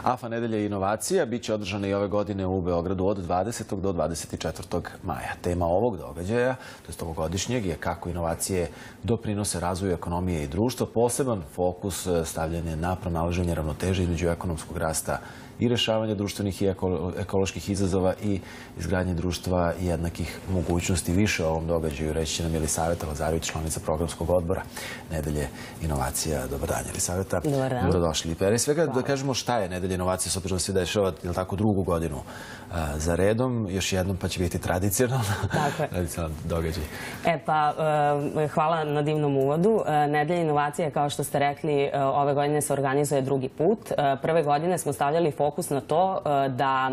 AFA nedelja inovacija biće održana i ove godine u Beogradu od 20. do 24. maja. Tema ovog događaja, to je ovogodišnjeg, je kako inovacije doprinose razvoju ekonomije i društva. Poseban fokus stavljen je na pronalaženje ravnoteže između ekonomskog rasta i rešavanja društvenih i ekoloških izazova i izgradnje društva jednakih mogućnosti. Više o ovom događaju reći će nam Jelisaveta Lazarević, članica programskog odbora Nedelje inovacija. Dobar dan, Jelisaveta. Dobar dan. Dobrodošli. Pre svega da kažemo šta je Nedelja inovacija, s obzirom da se dešava drugu godinu za redom. Još jednom pa će biti tradicionalno događaj. Hvala na divnom uvodu. Nedelja inovacija, kao što ste rekli, ove godine se organizuje drugi put. Prve godine smo stavljali fokus na to da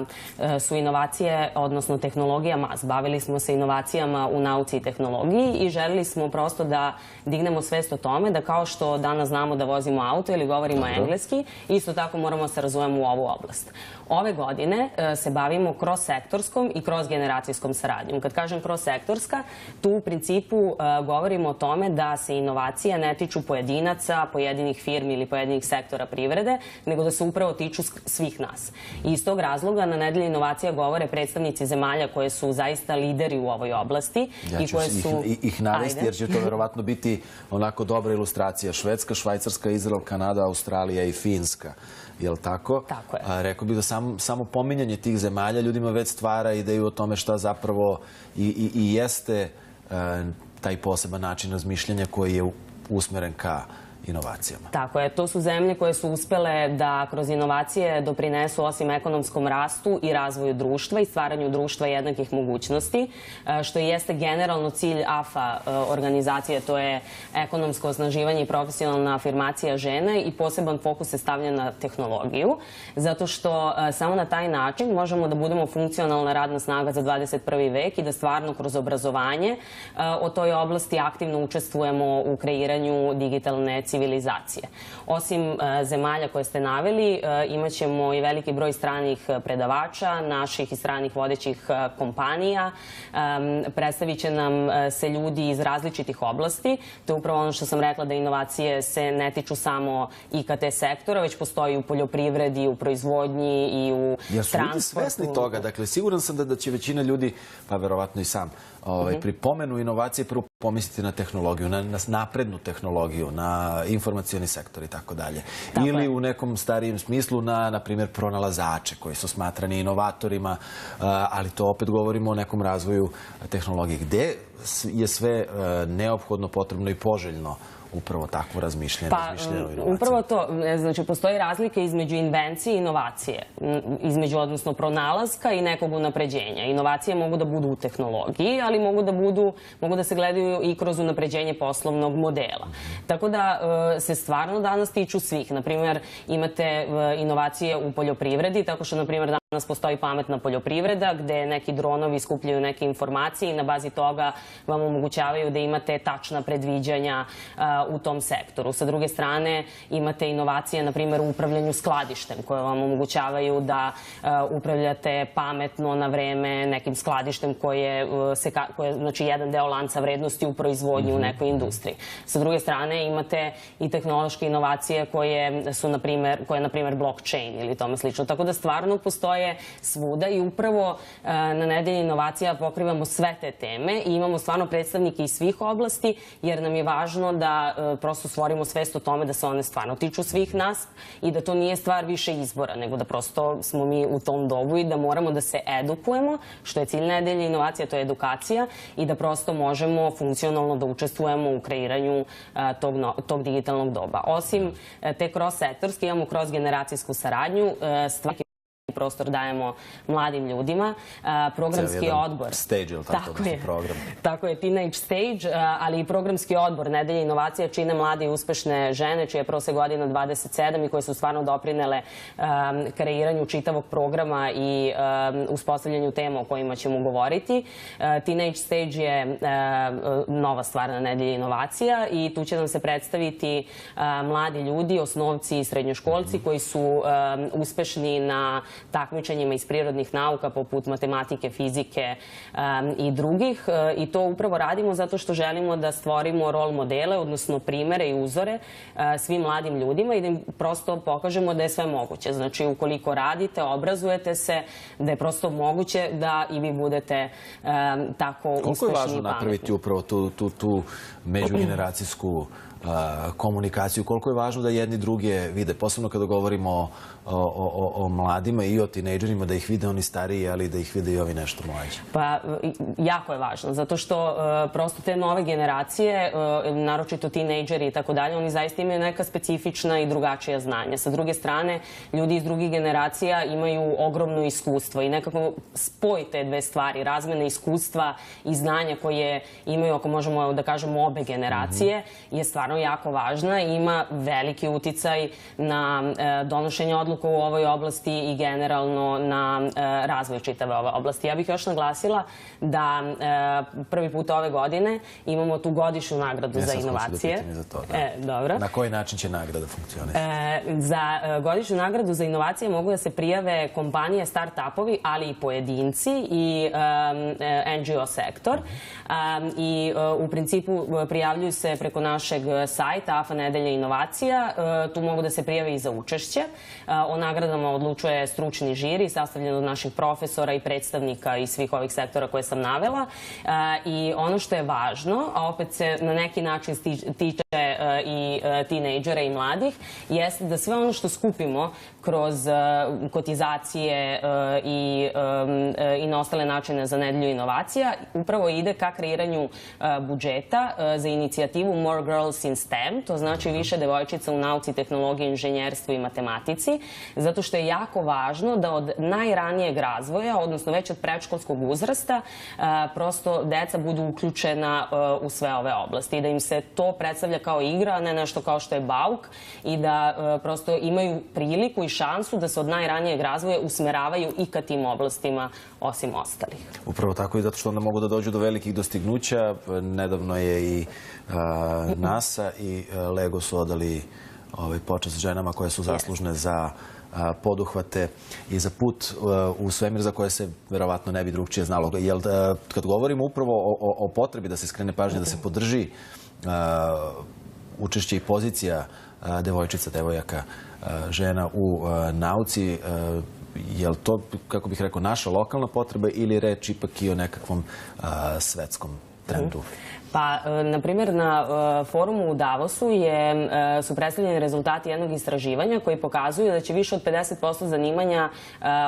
su inovacije, odnosno tehnologija mas. Bavili smo se inovacijama u nauci i tehnologiji i želili smo prosto da dignemo svest o tome da kao što danas znamo da vozimo auto ili govorimo engleski, isto tako moramo se razumemo u ovu oblast. Ove godine se bavimo kroz-sektorskom i kroz-generacijskom saradnjom. Kad kažem kroz-sektorska, tu u principu govorimo o tome da se inovacije ne tiču pojedinaca, pojedinih firmi ili pojedinih sektora privrede, nego da se upravo tiču svih nas. I iz tog razloga na Nedelji inovacija govore predstavnici zemalja koje su zaista lideri u ovoj oblasti. Ja ću ih navesti jer će to verovatno biti onako dobra ilustracija. Švedska, Švajcarska, Izrael, Kanada, Australija i Finska. Je li tako? Tako je. Rekao bih da samo pominjanje tih zemalja ljudima već stvara ideju o tome šta zapravo i jeste taj poseban način razmišljanja koji je usmeren ka inovacijama. Tako je. To su zemlje koje su uspele da kroz inovacije doprinesu osim ekonomskom rastu i razvoju društva i stvaranju društva jednakih mogućnosti, što jeste generalno cilj AFA organizacije, to je ekonomsko osnaživanje i profesionalna afirmacija žene i poseban fokus se stavlja na tehnologiju, zato što samo na taj način možemo da budemo funkcionalna radna snaga za 21. vek i da stvarno kroz obrazovanje o toj oblasti aktivno učestvujemo u kreiranju digitalne civilizacije. Osim zemalja koje ste naveli, imat ćemo i veliki broj stranih predavača, naših i stranih vodećih kompanija. Predstavit će nam se ljudi iz različitih oblasti. To je upravo ono što sam rekla, da inovacije se ne tiču samo IKT sektora, već postoji u poljoprivredi, u proizvodnji i u transportu. Jesu ljudi svesni toga? Dakle, siguran sam da će većina ljudi, pa verovatno i sam, pri pomenu inovacije prvo pomisliti na tehnologiju, na naprednu tehnologiju, na informacioni sektor i tako dalje. Ili u nekom starijem smislu na primjer, pronalazače koji su smatrani inovatorima, ali to opet govorimo o nekom razvoju tehnologije. Gde je sve neophodno, potrebno i poželjno upravo takvo razmišljanje o inovaciji? Upravo to. Znači, postoji razlika između invencije i inovacije. Odnosno, pronalaska i nekog unapređenja. Inovacije mogu da budu u tehnologiji, ali mogu da se gledaju i kroz unapređenje poslovnog modela. Tako da se stvarno danas tiču svih. Naprimjer, imate inovacije u poljoprivredi, tako što, naprimjer, danas postoji pametna poljoprivreda gde neki dronovi skupljaju neke informacije i na bazi toga vam omogućavaju da imate tačna predviđanja u tom sektoru. Sa druge strane, imate inovacije, na primjer, u upravljanju skladištem, koje vam omogućavaju da upravljate pametno na vreme nekim skladištem koje je, znači, jedan deo lanca vrednosti u proizvodnji u nekoj industriji. Sa druge strane, imate i tehnološke inovacije koje su, na primjer, blockchain ili tome slično. Tako da stvarno postoje svuda i upravo na Nedelji inovacija pokrivamo sve te teme i imamo stvarno predstavnike iz svih oblasti, jer nam je važno da prosto stvorimo svest o tome da se one stvarno tiču svih nas i da to nije stvar više izbora, nego da prosto smo mi u tom dobu i da moramo da se edukujemo, što je cilj Nedelje inovacija, to je edukacija, i da prosto možemo funkcionalno da učestvujemo u kreiranju tog digitalnog doba. Osim te kroz-sektorske, imamo kroz-generacijsku saradnju, prostor dajemo mladim ljudima. Programski odbor. Stage, ili tako program? Tako je, teenage stage, ali i programski odbor Nedelje inovacija čine mlade i uspešne žene, čija je prosek godina 27 i koje su stvarno doprinele kreiranju čitavog programa i uspostavljanju tema o kojima ćemo govoriti. Teenage stage je nova stvar na Nedelji inovacija i tu će nam se predstaviti mladi ljudi, osnovci i srednjoškolci koji su uspešni na takmičenjima iz prirodnih nauka poput matematike, fizike i drugih. I to upravo radimo zato što želimo da stvorimo rol modele, odnosno primere i uzore svim mladim ljudima i da im prosto pokažemo da je sve moguće. Znači, ukoliko radite, obrazujete se, da je prosto moguće da i vi budete tako uspešni i pametni. Koliko je važno napraviti upravo tu međugeneracijsku komunikaciju, koliko je važno da jedni druge vide, posebno kada govorimo o mladima i o tinejdžerima, da ih vide oni stariji, ali da ih vide i ovi nešto mlađi? Pa, jako je važno, zato što prosto te nove generacije, naročito tinejdžeri i tako dalje, oni zaista imaju neka specifična i drugačija znanja. Sa druge strane, ljudi iz drugih generacija imaju ogromno iskustvo i nekako spoj te dve stvari, razmene iskustva i znanja koje imaju, ako možemo da kažemo, obe generacije, je stvarno jako važna i ima veliki uticaj na donošenje odluka u ovoj oblasti i generalno na razvoj čitave ove oblasti. Ja bih još naglasila da prvi put ove godine imamo tu godišnju nagradu za inovacije. Dobro. Na koji način će nagrada funkcionisati? Za godišnju nagradu za inovacije mogu da se prijave kompanije, start-upovi, ali i pojedinci i NGO sektor. I u principu prijavljuju se preko našeg sajta AFA Nedelja inovacija. Tu mogu da se prijave i za učešće. O nagradama odlučuje stručni žiri sastavljen od naših profesora i predstavnika iz svih ovih sektora koje sam navela. I ono što je važno, a opet se na neki način tiče i tinejdžera i mladih, jeste da sve ono što skupimo kroz kotizacije i na ostale načine za Nedelju inovacija upravo ide ka kreiranju budžeta za inicijativu More Girls in STEM, to znači više devojčica u nauci, tehnologiji, inženjerstvu i matematici, zato što je jako važno da od najranijeg razvoja, odnosno već od predškolskog uzrasta, prosto deca budu uključena u sve ove oblasti i da im se to predstavlja kao igra, a ne nešto kao što je bauk i da prosto imaju priliku i šansu da se od najranijeg razvoja usmeravaju i ka tim oblastima osim ostalih. Upravo tako i zato što onda mogu da dođu do velikih dostignuća. Nedavno je i NASA i Lego su odali počast ženama koje su zaslužne za poduhvate i za put u svemir za koje se verovatno ne bi drugčije znalo. Kad govorimo upravo o potrebi da se skrene pažnja, da se podrži učešće i pozicija devojčica, devojaka, žena u nauci, je li to, kako bih rekao, naša lokalna potreba ili reč ipak i o nekakvom svetskom trendu? Pa, na primjer, na forumu u Davosu su predstavljeni rezultati jednog istraživanja koji pokazuju da će više od 50% zanimanja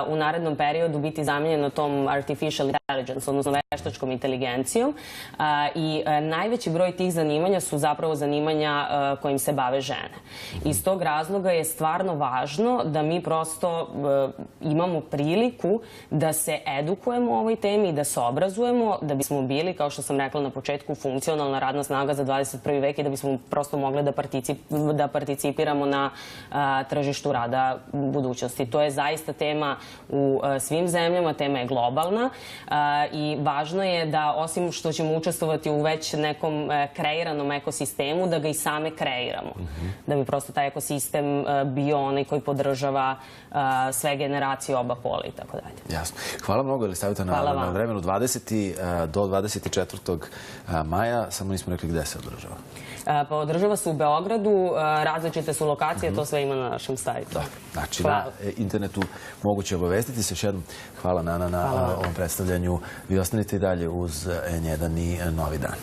u narednom periodu biti zamenjeno tom artificial intelligence, odnosno veštačkom inteligencijom. I najveći broj tih zanimanja su zapravo zanimanja kojim se bave žene. Iz tog razloga je stvarno važno da mi prosto imamo priliku da se edukujemo o ovoj temi i da se obrazujemo, da bismo bili, kao što sam rekla na početku, funkcionalna radna snaga za 21. vek i da bismo prosto mogli da participiramo na tržištu rada u budućnosti. To je zaista tema u svim zemljama, tema je globalna i važno je da, osim što ćemo učestvovati u već nekom kreiranom ekosistemu, da ga i same kreiramo. Da bi prosto taj ekosistem bio onaj koji podržava sve generacije, oba pola i tako dalje. Jasno. Hvala mnogo, Elisaveta, na vremenu 20. do 24. maja. Samo nismo rekli gde se održava. Pa održava se u Beogradu, različite su lokacije, to sve ima na našem sajtu. Znači, na internetu moguće obavestiti se. Još jednom hvala, Nana, na ovom predstavljanju. Vi ostanite i dalje uz N1 i Novi dan.